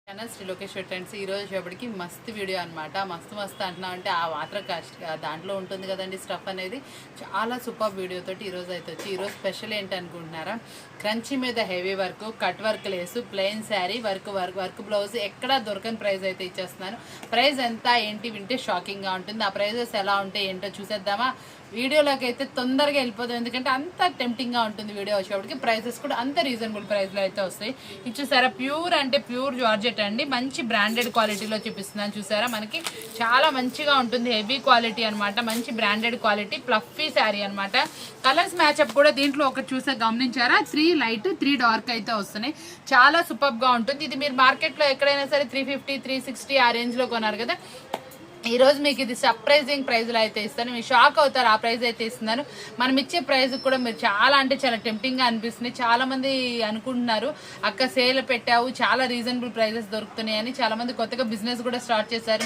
Channel Shri Lokeshwar trends ఈరోజు వచ్చేప్పటికి మస్తు వీడియో అనమాట. మస్తు అంటున్నా అంటే ఆ వాటర్ కాస్ట్ దాంట్లో ఉంటుంది కదండి స్టఫ్ అనేది. చాలా సూపర్ వీడియో తోటి ఈరోజు అయితే వచ్చి ఈరోజు స్పెషల్ ఏంటి అనుకుంటున్నారా, క్రంచీ మీద heavy work, cut work lace, plain sari, work blouse ఎక్కడా దొరకని ప్రైస్ అయితే ఇచ్చేస్తున్నాను. ప్రైస్ ఎంత ఏంటి వింటే షాకింగ్గా ఉంటుంది. ఆ ప్రైజెస్ ఎలా ఉంటాయి ఏంటో చూసేద్దామా. వీడియోలోకి అయితే తొందరగా వెళ్ళిపోతాం, ఎందుకంటే అంత టెంప్టింగ్గా ఉంటుంది వీడియో వచ్చేప్పటికి. ప్రైసెస్ కూడా అంత రీజనబుల్ ప్రైస్లో అయితే వస్తాయి. ఇది చూసారా, ప్యూర్ అంటే ప్యూర్ జార్జెట్ అండి, మంచి బ్రాండెడ్ క్వాలిటీలో చూపిస్తున్నాను. చూసారా, మనకి చాలా మంచిగా ఉంటుంది, హెవీ క్వాలిటీ అనమాట, మంచి బ్రాండెడ్ క్వాలిటీ, ఫ్లఫీ శారీ అనమాట. కలర్స్ మ్యాచ్అప్ కూడా దీంట్లో ఒకటి చూసే గమనించారా, 3 లైట్ 3 డార్క్ అయితే వస్తున్నాయి. చాలా సూపర్గా ఉంటుంది. ఇది మీరు మార్కెట్లో ఎక్కడైనా సరే 350 360 ఆ రేంజ్లో కొన్నారు కదా, ఈరోజు మీకు ఇది సర్ప్రైజింగ్ ప్రైజ్లో అయితే ఇస్తాను. మీరు షాక్ అవుతారు, ఆ ప్రైజ్ అయితే ఇస్తున్నాను. మనం ఇచ్చే ప్రైజ్ కూడా మీరు చాలా అంటే చాలా టెంప్టింగ్గా అనిపిస్తుంది. చాలామంది అనుకుంటున్నారు అక్క సేల్ పెట్టావు, చాలా రీజనబుల్ ప్రైజెస్ దొరుకుతున్నాయి అని. చాలామంది కొత్తగా బిజినెస్ కూడా స్టార్ట్ చేశారు.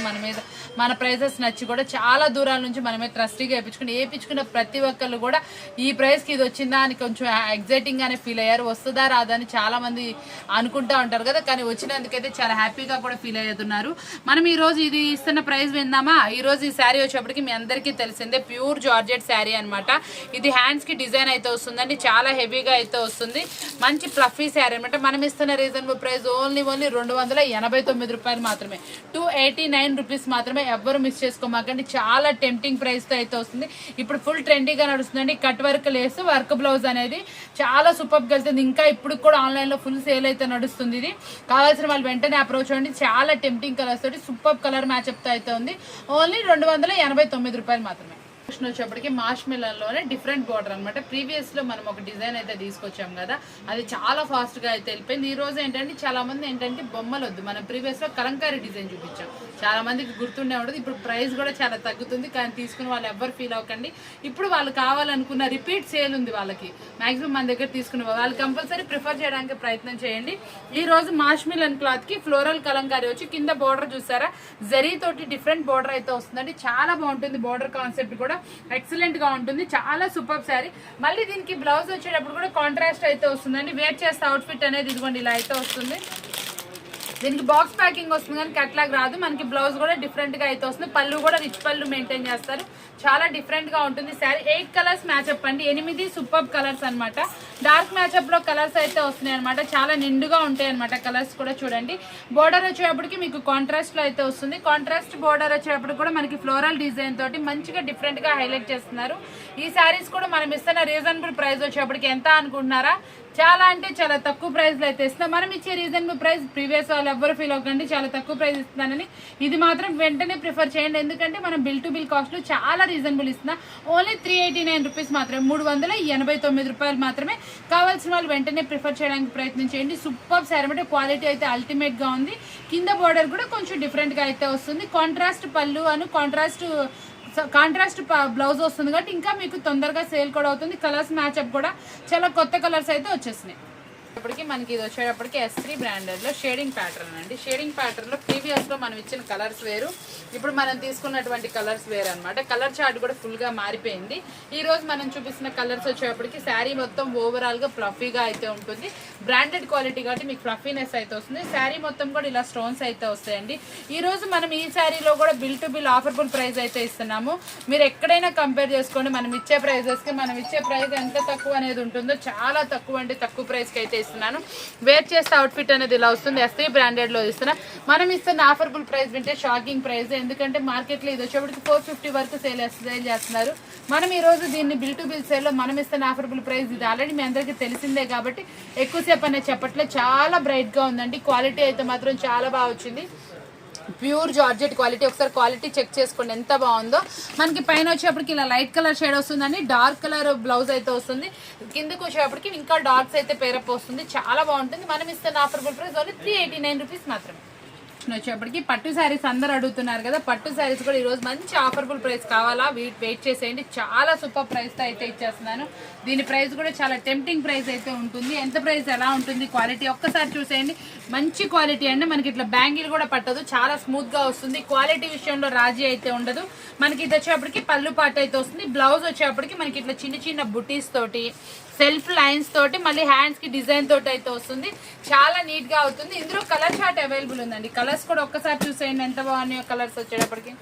మన ప్రైజెస్ నచ్చి కూడా చాలా దూరాల నుంచి మన మీద ట్రస్టీగా వేయించుకున్న ప్రతి ఒక్కళ్ళు కూడా ఈ ప్రైస్కి ఇది వచ్చిందా అని కొంచెం ఎగ్జైటింగ్గానే ఫీల్ అయ్యారు. వస్తుందా రాదా అని చాలామంది అనుకుంటా ఉంటారు కదా, కానీ వచ్చినందుకైతే చాలా హ్యాపీగా కూడా ఫీల్ అవుతున్నారు. మనం ఈరోజు ఇది ఇస్తున్న ప్రైస్ విందామా. ఈ రోజు ఈ శారీ వచ్చేప్పటికి మీ అందరికీ తెలిసిందే, ప్యూర్ జార్జెట్ శారీ అనమాట. ఇది హ్యాండ్స్ కి డిజైన్ అయితే వస్తుందండి, చాలా హెవీగా అయితే వస్తుంది. మంచి ఫ్లఫీ శారీ అనమాట. మనం ఇస్తున్న రీజనబుల్ ప్రైస్ ఓన్లీ 289 రూపాయలు మాత్రమే, 289 రూపీస్ మాత్రమే. ఎవ్వరు మిస్ చేసుకోమాకండి, చాలా టెంప్టింగ్ ప్రైస్ తో అయితే వస్తుంది. ఇప్పుడు ఫుల్ ట్రెండీగా నడుస్తుందండి. Cut work lace, work blouse అనేది చాలా సూపర్ గా వెళ్తుంది. ఇంకా ఇప్పుడు కూడా ఆన్లైన్ లో ఫుల్ సేల్ అయితే నడుస్తుంది. ఇది కావాల్సిన వాళ్ళు వెంటనే అప్రోచ్ అవ్వండి. చాలా టెంప్టింగ్ కలర్స్ తోటి సూపర్ కలర్ మ్యాచ్అప్ తో అయితే ఉంది. ఓన్లీ 289 రూపాయలు మాత్రమే. వచ్చేప్పటికి మాష్ మిలన్లోనే డిఫరెంట్ బోర్డర్ అనమాట. ప్రీవియస్ లో మనం ఒక డిజైన్ అయితే తీసుకొచ్చాం కదా, అది చాలా ఫాస్ట్ గా అయితే వెళ్ళిపోయింది. ఈ రోజు ఏంటంటే చాలా మంది ఏంటంటే బొమ్మలు వద్దు, మనం ప్రీవియస్ లో కలంకారీ డిజైన్ చూపించాం, చాలా మందికి గుర్తుండే ఉండదు. ఇప్పుడు ప్రైస్ కూడా చాలా తగ్గుతుంది, కానీ తీసుకుని వాళ్ళు ఎవ్వరు ఫీల్ అవ్వకండి. ఇప్పుడు వాళ్ళు కావాలనుకున్న రిపీట్ సేల్ ఉంది వాళ్ళకి, మాక్సిమం మన దగ్గర తీసుకునే వాళ్ళు కంపల్సరీ ప్రిఫర్ చేయడానికి ప్రయత్నం చేయండి. ఈ రోజు మాష్ మిలన్ క్లాత్ కి ఫ్లోరల్ కలంకారీ వచ్చి కింద బోర్డర్ చూసారా, జరీ తోటి డిఫరెంట్ బోర్డర్ అయితే వస్తుందండి. చాలా బాగుంటుంది, బోర్డర్ కాన్సెప్ట్ కూడా ఎక్సలెంట్ గా ఉంటుంది. చాలా సూపర్ శారీ. మళ్ళీ దీనికి బ్లౌజ్ వచ్చేటప్పుడు కూడా కాంట్రాస్ట్ అయితే వస్తుందండి. వేర్ చేస్తే అవుట్ ఫిట్ అనేది ఇదిగోండి ఇలా అయితే వస్తుంది. దీనికి బాక్స్ ప్యాకింగ్ వస్తుంది కానీ కట్లాగ్ రాదు. మనకి బ్లౌజ్ కూడా డిఫరెంట్ గా అయితే వస్తుంది. పళ్ళు కూడా రిచ్ పళ్ళు మెయింటైన్ చేస్తారు. చాలా డిఫరెంట్ గా ఉంటుంది శారీ. 8 కలర్స్ మ్యాచ్అప్ అండి, 8 సూపర్ కలర్స్ అనమాట. డార్క్ మ్యాచ్అప్ లో కలర్స్ అయితే వస్తున్నాయి అనమాట. చాలా నిండుగా ఉంటాయి అనమాట కలర్స్ కూడా. చూడండి, బోర్డర్ వచ్చేటప్పటికి మీకు కాంట్రాస్ట్ లో అయితే వస్తుంది. కాంట్రాస్ట్ బోర్డర్ వచ్చేటప్పుడు కూడా మనకి ఫ్లోరల్ డిజైన్ తోటి మంచిగా డిఫరెంట్ గా హైలైట్ చేస్తున్నారు. ఈ శారీస్ కూడా మనం ఇస్తున్న రీజనబుల్ ప్రైస్ వచ్చేటప్పటికి ఎంత అనుకుంటున్నారా, చాలా అంటే చాలా తక్కువ ప్రైస్ లో అయితే ఇస్తున్నాం. మనం ఇచ్చే రీజనబుల్ ప్రైస్ ప్రీవియస్ వాళ్ళు ఎవ్వరు ఫీల్ అవ్వకండి, చాలా తక్కువ ప్రైస్ ఇస్తున్నానని. ఇది మాత్రం వెంటనే ప్రిఫర్ చేయండి, ఎందుకంటే మనం బిల్ టు బిల్ కాస్ట్ చాలా రీజనబుల్ ఇస్తున్నాం. ఓన్లీ 389 రూపీస్ మాత్రమే, 389 రూపాయలు మాత్రమే. కావాల్సిన వాళ్ళు వెంటనే ప్రిఫర్ చేయడానికి ప్రయత్నం చేయండి. సూపర్ శారీ అంటే క్వాలిటీ అయితే అల్టిమేట్ గా ఉంది. కింద బోర్డర్ కూడా కొంచెం డిఫరెంట్ గా అయితే వస్తుంది. కాంట్రాస్ట్ పళ్ళు అను కాంట్రాస్ట్ బ్లౌజ్ వస్తుంది కాబట్టి ఇంకా మీకు తొందరగా సేల్ కూడా అవుతుంది. కలర్స్ మ్యాచ్అప్ కూడా చాలా కొత్త కలర్స్ అయితే వచ్చేసినాయి. ఇప్పటికి మనకి ఇది వచ్చేటప్పటికి S3 బ్రాండెడ్ లో షేడింగ్ ప్యాటర్న్ అండి. షేడింగ్ ప్యాటర్న్ లో ప్రీవియస్ లో మనం ఇచ్చిన కలర్స్ వేరు, ఇప్పుడు మనం తీసుకున్నటువంటి కలర్స్ వేరు అనమాట. కలర్ చార్ట్ కూడా ఫుల్ గా మారిపోయింది. ఈ రోజు మనం చూపిస్తున్న కలర్స్ వచ్చేటప్పటికి శారీ మొత్తం ఓవరాల్ గా ఫ్లఫీగా అయితే ఉంటుంది. బ్రాండెడ్ క్వాలిటీ కాబట్టి మీకు ఫ్లఫీనెస్ అయితే వస్తుంది. శారీ మొత్తం కూడా ఇలా స్టోన్స్ అయితే వస్తాయండి. ఈ రోజు మనం ఈ శారీలో కూడా bill to bill affordable price అయితే ఇస్తున్నాము. మీరు ఎక్కడైనా కంపేర్ చేసుకోండి, మనం ఇచ్చే ప్రైజెస్ కి మనం ఇచ్చే ప్రైస్ ఎంత తక్కువ అనేది ఉంటుందో, చాలా తక్కువ అంటే తక్కువ ప్రైస్ కి అయితే ఇస్తున్నాను. వేర్ చేస్తే అవుట్ ఫిట్ అనేది ఇలా వస్తుంది. S3 బ్రాండెడ్ లో ఇస్తున్నా. మనం ఇస్తున్న ఆఫర్బుల్ ప్రైస్ వింటే షాకింగ్ ప్రైస్, ఎందుకంటే మార్కెట్ లో ఇది వచ్చేప్పటికి 450 వరకు సేల్ చేస్తున్నారు. మనం ఈ రోజు దీన్ని బిల్ టు బిల్ సేల్ లో మనం ఇస్తున్న ఆఫర్బుల్ ప్రైస్ ఇది ఆల్రెడీ మీ అందరికీ తెలిసిందే కాబట్టి ఎక్కువసేపు అనేది చెప్పట్లే. చాలా బ్రైట్ గా ఉందండి, క్వాలిటీ అయితే మాత్రం చాలా బాగా వచ్చింది. ప్యూర్ జార్జెట్ క్వాలిటీ, ఒకసారి క్వాలిటీ చెక్ చేసుకోండి ఎంత బాగుందో. మనకి పైన వచ్చేప్పటికి ఇలా లైట్ కలర్ షేడ్ వస్తుందండి, డార్క్ కలర్ బ్లౌజ్ అయితే వస్తుంది. కిందకి వచ్చేప్పటికి ఇంకా డార్క్స్ అయితే పేరప్ వస్తుంది. చాలా బాగుంటుంది. మనం ఇస్తున్న ఆఫర్బుల్ ప్రైస్ ఓన్లీ 389 రూపీస్ మాత్రమే. వచ్చేప్పటికి పట్టు శారీస్ అందరు అడుగుతున్నారు కదా, పట్టు శారీస్ కూడా ఈరోజు మంచి ఆఫర్బుల్ ప్రైస్ కావాలా, వెయిట్ చేసేయండి. చాలా సూపర్ ప్రైస్ తో అయితే ఇచ్చేస్తున్నాను. దీని ప్రైస్ కూడా చాలా టెంప్టింగ్ ప్రైస్ అయితే ఉంటుంది. ఎంత ప్రైస్ ఎలా ఉంటుంది, క్వాలిటీ ఒక్కసారి చూసేయండి. మంచి క్వాలిటీ అండి, మనకి ఇట్లా బ్యాంగిల్ కూడా పట్టదు, చాలా స్మూత్ గా వస్తుంది. క్వాలిటీ విషయంలో రాజీ అయితే ఉండదు. మనకి ఇది వచ్చేప్పటికి పళ్ళు పాట అయితే వస్తుంది. బ్లౌజ్ వచ్చేప్పటికి మనకి ఇట్లా చిన్న చిన్న బుటీస్ తోటి సెల్ఫ్ లైన్స్ తోటి మళ్ళీ హ్యాండ్స్ కి డిజైన్ తోటి అయితే వస్తుంది. చాలా నీట్ గా అవుతుంది. ఇందులో కలర్ చార్ట్ అవైలబుల్ ఉందండి. కలర్స్ కూడా ఒక్కసారి చూసేయండి ఎంత బాగున్నాయో. కలర్స్ వచ్చేటప్పటికి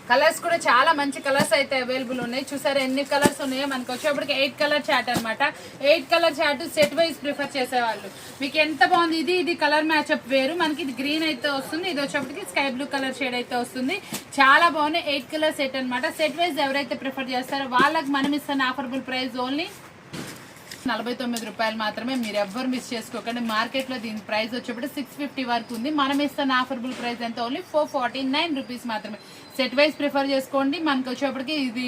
కలర్స్ కూడా చాలా మంచి కలర్స్ అయితే అవైలబుల్ ఉన్నాయి. చూసారా ఎన్ని కలర్స్ ఉన్నాయో. మనకు వచ్చేప్పటికి 8 కలర్ చార్ట్ అనమాట. 8 colour chart set wise prefer చేసేవాళ్ళు. మీకు ఎంత బాగుంది. ఇది కలర్ మ్యాచ్అప్ వేరు. మనకి ఇది గ్రీన్ అయితే వస్తుంది. ఇది వచ్చేప్పటికి స్కై బ్లూ కలర్ షేడ్ అయితే వస్తుంది. చాలా బాగున్నాయి. 8 కలర్ సెట్ అనమాట. సెట్ వైజ్ ఎవరైతే ప్రిఫర్ చేస్తారో వాళ్ళకి మనం ఇస్తున్న ఆఫర్బుల్ ప్రైస్ ఓన్లీ 49 రూపాయలు మాత్రమే. మీరు ఎవ్వరు మిస్ చేసుకోకండి. మార్కెట్ లో దీని ప్రైస్ వచ్చేప్పుడు 650 వరకు ఉంది. మనం ఇస్తున్న ఆఫర్బుల్ ప్రైస్ ఎంత ఓన్లీ 449 రూపీస్ మాత్రమే. సెట్ వైజ్ ప్రిఫర్ చేసుకోండి. మనకు వచ్చేప్పటికి ఇది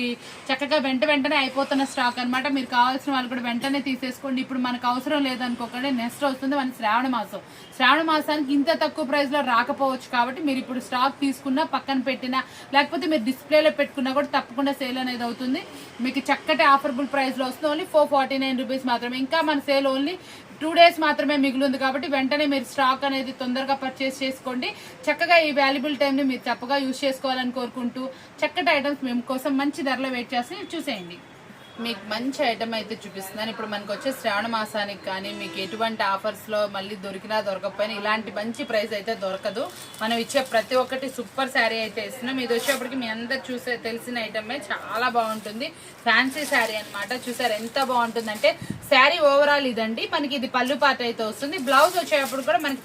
చక్కగా వెంటనే అయిపోతున్న స్టాక్ అనమాట. మీరు కావాల్సిన వాళ్ళు కూడా వెంటనే తీసేసుకోండి. ఇప్పుడు మనకు అవసరం లేదనుకోకండి. నెక్స్ట్ వస్తుంది మన శ్రావణ మాసం. శ్రావణ మాసానికి ఇంత తక్కువ ప్రైస్ లో రాకపోవచ్చు కాబట్టి మీరు ఇప్పుడు స్టాక్ తీసుకున్నా పక్కన పెట్టినా లేకపోతే మీరు డిస్ప్లేలో పెట్టుకున్నా కూడా తప్పకుండా సేల్ అనేది అవుతుంది. మీకు చక్కటి ఆఫర్బుల్ ప్రైస్ లో వస్తుంది. ఓన్లీ 449 రూపీస్ మాత్రమే. ఇంకా మన సేల్ ఓన్లీ 2 డేస్ మాత్రమే మిగిలింది కాబట్టి వెంటనే మీరు స్టాక్ అనేది తొందరగా పర్చేస్ చేసుకోండి. చక్కగా ఈ వాల్యుబుల్ టైం ని మీరు తప్పగా యూజ్ చేసుకోవాలని కోరుకుంటూ చక్కటి ఐటమ్స్ మేము కోసం మంచి ధరలో వెయిట్ చేసి చూసేయండి. మీకు మంచి ఐటమ్ అయితే చూపిస్తున్నాను. ఇప్పుడు మనకు వచ్చే శ్రావణ మాసానికి కానీ మీకు ఎటువంటి ఆఫర్స్ లో మళ్ళీ దొరికినా దొరకకపోయినా ఇలాంటి మంచి ప్రైస్ అయితే దొరకదు. మనం ఇచ్చే ప్రతి ఒక్కటి సూపర్ శారీ అయితే ఇస్తున్నాం. ఇది వచ్చేప్పటికి మీ అందరు చూసే తెలిసిన ఐటమే. చాలా బాగుంటుంది. ఫ్యాన్సీ శారీ అనమాట. చూసారు ఎంత బాగుంటుందంటే శారీ ఓవరాల్ ఇదండి. మనకి ఇది పళ్ళు పాట అయితే వస్తుంది. బ్లౌజ్ వచ్చేటప్పుడు కూడా మనకి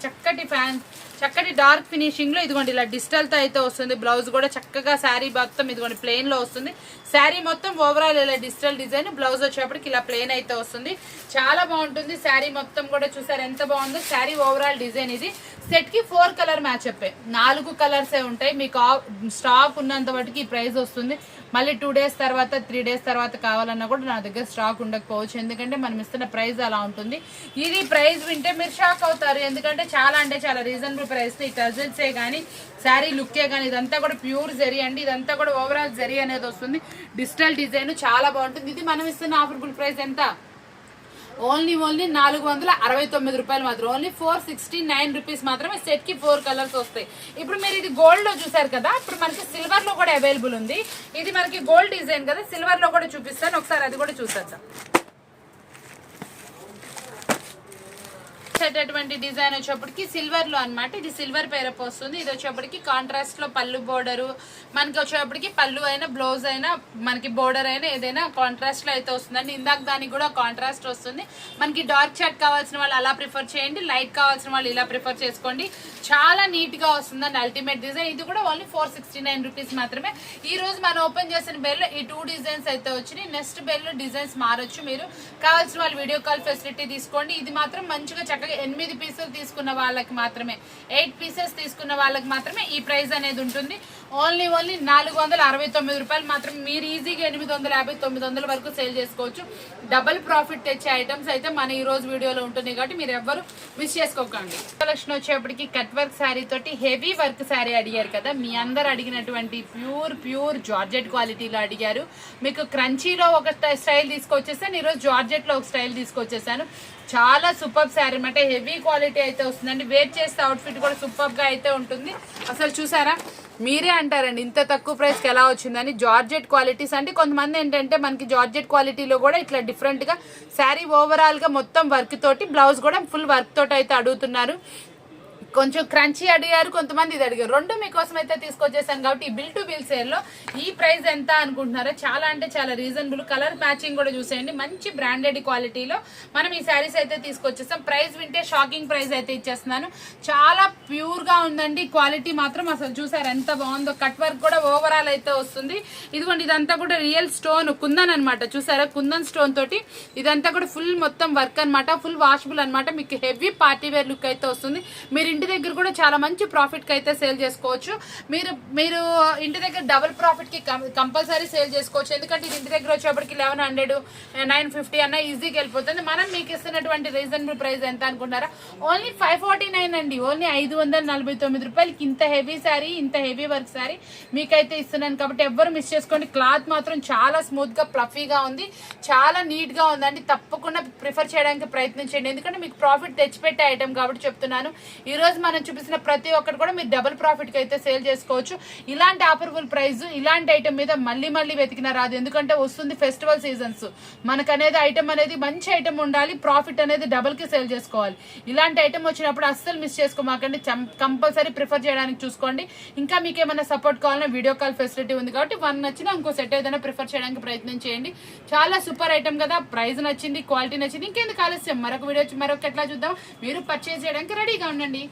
చక్కటి డార్క్ ఫినిషింగ్ లో ఇదిగోండి ఇలా డిజిటల్ తో అయితే వస్తుంది. బ్లౌజ్ కూడా చక్కగా శారీ మొత్తం ఇదిగోండి ప్లెయిన్ లో వస్తుంది. శారీ మొత్తం ఓవరాల్ ఇలా డిజిటల్ డిజైన్. బ్లౌజ్ వచ్చేప్పటికి ఇలా ప్లెయిన్ అయితే వస్తుంది. చాలా బాగుంటుంది. శారీ మొత్తం కూడా చూసారు ఎంత బాగుందో. శారీ ఓవరాల్ డిజైన్ ఇది. సెట్ కి 4 కలర్ మ్యాచ్అప్ 4 కలర్సే ఉంటాయి. మీకు స్టాక్ ఉన్నంత వాటికి ఈ ప్రైస్ వస్తుంది. మళ్ళీ 2 డేస్ తర్వాత 3 డేస్ తర్వాత కావాలన్నా కూడా నా దగ్గర స్టాక్ ఉండకపోవచ్చు. ఎందుకంటే మనం ఇస్తున్న ప్రైస్ అలా ఉంటుంది. ఇది ప్రైస్ వింటే మీరు షాక్ అవుతారు. ఎందుకంటే చాలా అంటే చాలా రీజనబుల్ ప్రైస్. ఈ టజల్సే కానీ శారీ లుక్కే కానీ ఇదంతా కూడా ప్యూర్ జరీ అండి. ఇదంతా కూడా ఓవరాల్ జరీ అనేది వస్తుంది. డిజిటల్ డిజైన్ చాలా బాగుంటుంది. ఇది మనం ఇస్తున్న ఆఫర్బుల్ ప్రైస్ ఎంత ఓన్లీ 469 రూపాయలు మాత్రం. ఓన్లీ 469 రూపీస్ మాత్రమే. సెట్ కి 4 కలర్స్ వస్తాయి. ఇప్పుడు మీరు ఇది గోల్డ్ లో చూసారు కదా. ఇప్పుడు మనకి సిల్వర్ లో కూడా అవైలబుల్ ఉంది. ఇది మనకి గోల్డ్ డిజైన్ కదా. సిల్వర్ లో కూడా చూపిస్తాను. ఒకసారి అది కూడా చూసేద్దాం. వచ్చేటటువంటి డిజైన్ వచ్చేప్పటికి సిల్వర్ లో అనమాట. ఇది సిల్వర్ పేరప్ వస్తుంది. ఇది వచ్చేప్పటికి కాంట్రాస్ట్ లో పళ్ళు బోర్డర్. మనకి వచ్చేప్పటికి పళ్ళు అయినా బ్లౌజ్ అయినా మనకి బోర్డర్ అయినా ఏదైనా కాంట్రాస్ట్ లో అయితే వస్తుందండి. ఇందాక దానికి కూడా కాంట్రాస్ట్ వస్తుంది. మనకి డార్క్ షార్ట్ కావాల్సిన వాళ్ళు అలా ప్రిఫర్ చేయండి. లైట్ కావాల్సిన వాళ్ళు ఇలా ప్రిఫర్ చేసుకోండి. చాలా నీట్ గా వస్తుందండి. Ultimate design. ఇది కూడా ఓన్లీ 469 రూపీస్ మాత్రమే. ఈ రోజు మనం ఓపెన్ చేసిన బెల్ ఈ 2 డిజైన్స్ అయితే వచ్చినాయి. నెక్స్ట్ బెల్ డిజైన్స్ మారొచ్చు. మీరు కావాల్సిన వాళ్ళు వీడియో కాల్ ఫెసిలిటీ తీసుకోండి. ఇది మాత్రం మంచిగా చక్కగా 8 పీసెస్ తీసుకున్న వాళ్ళకి మాత్రమే 8 పీసెస్ తీసుకున్న వాళ్ళకి మాత్రమే ఈ ప్రైస్ అనేది ఉంటుంది. ఓన్లీ 469 రూపాయలు మాత్రం. మీరు ఈజీగా 850 900 వరకు సేల్ చేసుకోవచ్చు. డబుల్ ప్రాఫిట్ తెచ్చే ఐటమ్స్ అయితే మన ఈ రోజు వీడియోలో ఉంటుంది కాబట్టి మీరు ఎవ్వరు మిస్ చేసుకోకండి. కలెక్షన్ వచ్చేప్పటికి కట్ వర్క్ శారీ తోటి హెవీ వర్క్ శారీ అడిగారు కదా. మీ అందరు అడిగినటువంటి ప్యూర్ జార్జెట్ క్వాలిటీలో అడిగారు. మీకు క్రంచీలో ఒక స్టైల్ తీసుకొచ్చేసాను. ఈరోజు జార్జెట్ లో ఒక స్టైల్ తీసుకొచ్చేసాను. చాలా సూపర్ శారీ అనమాట. హెవీ క్వాలిటీ అయితే వస్తుందండి. వేర్ చేస్తే అవుట్ఫిట్ కూడా సూపర్ గా అయితే ఉంటుంది. అసలు చూసారా మీరే అంటారండి ఇంత తక్కువ ప్రైస్ కి ఎలా వచ్చిందని. జార్జెట్ క్వాలిటీస్ అంటే కొంతమంది ఏంటంటే మనకి జార్జెట్ క్వాలిటీలో కూడా ఇట్లా డిఫరెంట్ గా శారీ ఓవరాల్ గా మొత్తం వర్క్ తోటి బ్లౌజ్ కూడా ఫుల్ వర్క్ తోటి అయితే అడుగుతున్నారు. కొంచెం క్రంచీ అడిగారు, కొంతమంది ఇది అడిగారు. రెండు మీకోసం అయితే తీసుకొచ్చేసాను కాబట్టి ఈ బిల్ టు బిల్ సేల్ లో ఈ ప్రైస్ ఎంత అనుకుంటున్నారో చాలా అంటే చాలా రీజనబుల్. కలర్ మ్యాచింగ్ కూడా చూసేయండి. మంచి బ్రాండెడ్ క్వాలిటీలో మనం ఈ శారీస్ అయితే తీసుకొచ్చేసాం. ప్రైస్ వింటే షాకింగ్ ప్రైస్ అయితే ఇచ్చేస్తున్నాను. చాలా ప్యూర్ గా ఉందండి. క్వాలిటీ మాత్రం అసలు చూసారు ఎంత బాగుందో. కట్ వర్క్ కూడా ఓవరాల్ అయితే వస్తుంది. ఇదిగోండి ఇదంతా కూడా రియల్ స్టోన్ కుందన్ అనమాట. చూసారా కుందన్ స్టోన్ తోటి ఇదంతా కూడా ఫుల్ మొత్తం వర్క్ అనమాట. ఫుల్ వాషబుల్ అనమాట. మీకు హెవీ పార్టీ వేర్ లుక్ అయితే వస్తుంది. మీరు ఇంటి దగ్గర కూడా చాలా మంచి ప్రాఫిట్ కి అయితే సేల్ చేసుకోవచ్చు. మీరు ఇంటి దగ్గర డబుల్ ప్రాఫిట్ కి కంపల్సరీ సేల్ చేసుకోవచ్చు. ఎందుకంటే ఇది ఇంటి దగ్గర వచ్చేప్పటికి 1100 950 అన్న ఈజీగా వెళ్ళిపోతుంది. మనం మీకు ఇస్తున్నటువంటి రీజనబుల్ ప్రైస్ ఎంత అనుకుంటారా? ఓన్లీ 549 అండి. ఓన్లీ 549 రూపాయలకి ఇంత హెవీ శారీ, ఇంత హెవీ వర్క్ శారీ మీకైతే ఇస్తున్నాను కాబట్టి ఎవ్వరు మిస్ చేసుకోండి. క్లాత్ మాత్రం చాలా స్మూత్ గా ఫ్లఫీగా ఉంది. చాలా నీట్ గా ఉందండి. తప్పకుండా ప్రిఫర్ చేయడానికి ప్రయత్నించండి. ఎందుకంటే మీకు ప్రాఫిట్ తెచ్చిపెట్టే ఐటమ్ కాబట్టి చెప్తున్నాను. ఈ రోజు రోజు మనం చూపిస్తున్న ప్రతి ఒక్కటి కూడా మీరు డబుల్ ప్రాఫిట్ కి అయితే సేల్ చేసుకోవచ్చు. ఇలాంటి ఆఫర్బుల్ ప్రైస్ ఇలాంటి ఐటమ్ మీద మళ్ళీ మళ్ళీ వెతికిన రాదు. ఎందుకంటే వస్తుంది ఫెస్టివల్ సీజన్స్, మనకు అనేది ఐటమ్ అనేది మంచి ఐటమ్ ఉండాలి, ప్రాఫిట్ అనేది డబుల్ కి సేల్ చేసుకోవాలి. ఇలాంటి ఐటమ్ వచ్చినప్పుడు అస్సలు మిస్ చేసుకోమాకండి, కంపల్సరీ ప్రిఫర్ చేయడానికి చూసుకోండి. ఇంకా మీకు ఏమైనా సపోర్ట్ కావాలన్నా వీడియో కాల్ ఫెసిలిటీ ఉంది కాబట్టి వన్ నచ్చినా ఇంకో సెట్ ఏదైనా ప్రిఫర్ చేయడానికి ప్రయత్నం చేయండి. చాలా సూపర్ ఐటమ్ కదా, ప్రైస్ నచ్చింది, క్వాలిటీ నచ్చింది. ఇంకెందుకు ఆలస్యం, మరొక వీడియో మరొక ఎట్లా చూద్దాం. మీరు పర్చేజ్ చేయడానికి రెడీగా ఉండండి.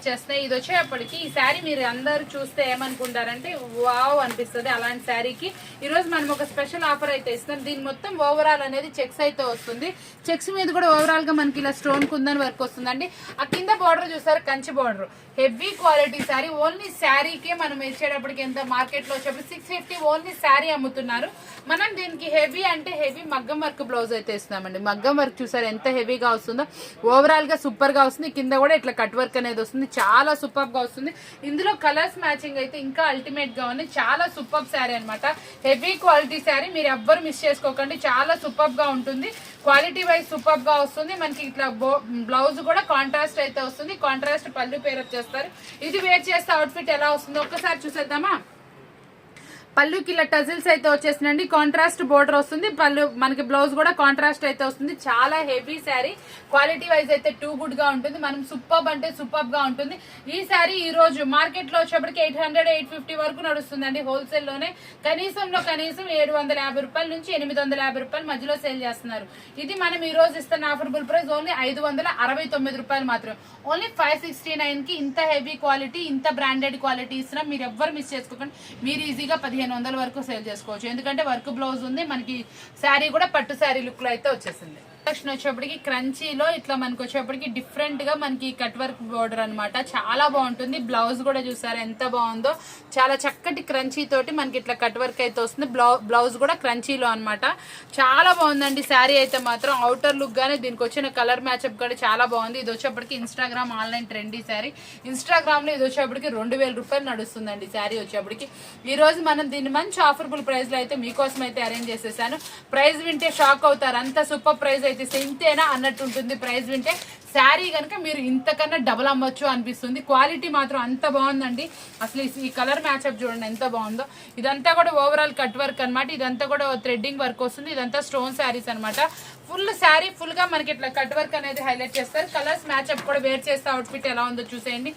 చేస్తాయి ఇది వచ్చేటప్పటికి ఈ శారీ మీరు అందరు చూస్తే ఏమనుకుంటారంటే వావ్ అనిపిస్తుంది. అలాంటి శారీకి ఈరోజు మనం ఒక స్పెషల్ ఆఫర్ అయితే ఇస్తాం. దీని మొత్తం ఓవరాల్ అనేది చెక్స్ అయితే వస్తుంది. చెక్స్ మీద కూడా ఓవరాల్ గా మనకి ఇలా స్టోన్ కుందన్ వర్క్ వస్తుందండి. ఆ కింద బార్డర్ చూసారు, Kanchi border, heavy quality sari. Only శారీకే మనం ఇచ్చేటప్పటికి ఎంత మార్కెట్ లో వచ్చేప్పుడు 650 ఓన్లీ శారీ అమ్ముతున్నారు. మనం దీనికి హెవీ అంటే హెవీ మగ్గం వర్క్ బ్లౌజ్ అయితే ఇస్తున్నామండి. మగ్గం వర్క్ చూసారు ఎంత హెవీగా వస్తుందో, ఓవరాల్ గా సూపర్ గా వస్తుంది. కింద కూడా ఇట్లా కట్ వర్క్ అనేది వస్తుంది, చాలా సూపర్ గా వస్తుంది. ఇందులో కలర్స్ మ్యాచింగ్ అయితే ఇంకా అల్టిమేట్ గా ఉంది. చాలా సూపర్ శారీ అనమాట, హెవీ క్వాలిటీ శారీ. మీరు ఎవ్వరు మిస్ చేసుకోకండి, చాలా సూపర్ గా ఉంటుంది. క్వాలిటీ వైజ్ సూపర్ గా వస్తుంది. మనకి ఇట్లా బ్లౌజ్ కూడా కాంట్రాస్ట్ అయితే వస్తుంది, కాంట్రాస్ట్ పళ్ళు పేరప్ చేస్తారు. ఇది వేర్ చేస్తే అవుట్ఫిట్ ఎలా వస్తుందో ఒక్కసారి చూసేద్దామా. పళ్ళుకి ఇలా టజిల్స్ అయితే వచ్చేసిందండి, కాంట్రాస్ట్ బోర్డర్ వస్తుంది. పళ్ళు మనకి బ్లౌజ్ కూడా కాంట్రాస్ట్ అయితే వస్తుంది. చాలా హెవీ శారీ, క్వాలిటీ వైజ్ అయితే టూ గుడ్ గా ఉంటుంది. మనం సూపర్ అంటే సూపర్ గా ఉంటుంది. ఈ శారీ ఈ రోజు మార్కెట్ లో వచ్చేప్పటికి 800-850 వరకు నడుస్తుందండి. హోల్సేల్ లోనే కనీసం 750 రూపాయల నుంచి 850 రూపాయల మధ్యలో సేల్ చేస్తున్నారు. ఇది మనం ఈ రోజు ఇస్తున్న ఆఫర్బుల్ ప్రైస్ ఓన్లీ 569 రూపాయలు మాత్రం. ఓన్లీ 569 కి ఇంత హెవీ క్వాలిటీ, ఇంత బ్రాండెడ్ క్వాలిటీ ఇస్తున్నాం. మీరు ఎవ్వరు మిస్ చేసుకోకండి. మీరు ఈజీగా 1500 వరకు సేల్ చేసుకోవచ్చు. ఎందుకంటే వర్క్ బ్లౌజ్ ఉంది, మనకి శారీ కూడా పట్టు శారీ లుక్ లో అయితే వచ్చేసింది. వచ్చేప్పటికి క్రంచీలో ఇట్లా మనకి వచ్చేప్పటికి డిఫరెంట్ గా మనకి కట్ వర్క్ బోర్డర్ అనమాట, చాలా బాగుంటుంది. బ్లౌజ్ కూడా చూసారు ఎంత బాగుందో, చాలా చక్కటి క్రంచీ తోటి మనకి ఇట్లా కట్ వర్క్ అయితే వస్తుంది. బ్లౌజ్ కూడా క్రంచీలో అనమాట, చాలా బాగుందండి. శారీ అయితే మాత్రం అవుటర్ లుక్ గానే దీనికి వచ్చిన కలర్ మ్యాచ్అప్ కూడా చాలా బాగుంది. ఇది వచ్చేప్పటికి Instagram online trendy sari. Instagram లో ఇది వచ్చేప్పటికి 2000 రూపాయలు నడుస్తుందండి శారీ వచ్చేప్పటికి. ఈ రోజు మనం దీన్ని మంచి ఆఫర్బుల్ ప్రైస్ లో అయితే మీకోసం అయితే అరేంజ్ చేసేసాను. ప్రైస్ వింటే షాక్ అవుతారు, అంత సూపర్ ప్రైస్ అయితే ఇంతేనా అన్నట్టు ఉంటుంది. ప్రైస్ వింటే శారీ కనుక మీరు ఇంతకన్నా డబుల్ అమ్మొచ్చు అనిపిస్తుంది. క్వాలిటీ మాత్రం అంత బాగుందండి. అసలు ఈ కలర్ మ్యాచ్అప్ చూడండి ఎంత బాగుందో. ఇదంతా కూడా ఓవరాల్ కట్ వర్క్ అనమాట, ఇదంతా కూడా థ్రెడ్డింగ్ వర్క్ వస్తుంది. ఇదంతా స్టోన్ శారీస్ అనమాట. ఫుల్ శారీ ఫుల్ గా మనకి ఇట్లా కట్ వర్క్ అనేది హైలైట్ చేస్తారు. కలర్స్ మ్యాచ్అప్ కూడా వేర్ చేస్తే అవుట్ఫిట్ ఎలా ఉందో చూసేయండి.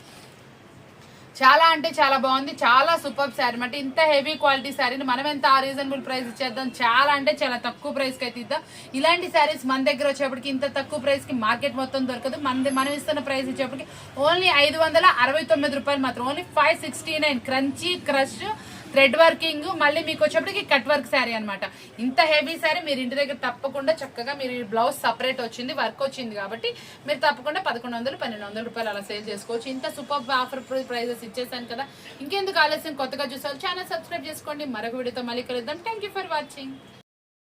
చాలా అంటే చాలా బాగుంది, చాలా సూపర్ శారీ అనమాట. ఇంత హెవీ క్వాలిటీ శారీని మనం ఎంత రీజనబుల్ ప్రైస్ ఇచ్చేద్దాం, చాలా అంటే చాలా తక్కువ ప్రైస్ కి అయితే ఇద్దాం. ఇలాంటి శారీస్ మన దగ్గర వచ్చేప్పటికి ఇంత తక్కువ ప్రైస్ కి మార్కెట్ మొత్తం దొరకదు. మనం ఇస్తున్న ప్రైస్ ఇచ్చేప్పటికి ఓన్లీ 569 రూపాయలు మాత్రం. Only 569 crunchy crush thread working, మళ్ళీ మీకు వచ్చేప్పటికి కట్ వర్క్ శారీ అనమాట. ఇంత హెవీ శారీ మీరు ఇంటి దగ్గర తప్పకుండా చక్కగా మీరు బ్లౌజ్ సపరేట్ వచ్చింది, వర్క్ వచ్చింది కాబట్టి మీరు తప్పకుండా 1100-1200 రూపాయలు అలా సేల్ చేసుకోవచ్చు. ఇంత సూపర్ ఆఫర్ ప్రైజెస్ ఇచ్చేసాను కదా, ఇంకెందుకు ఆలస్యం, కొత్తగా చూసారు ఛానల్ సబ్స్క్రైబ్ చేసుకోండి. మరొక వీడియోతో మళ్ళీ కలుద్దాం. Thank for watching.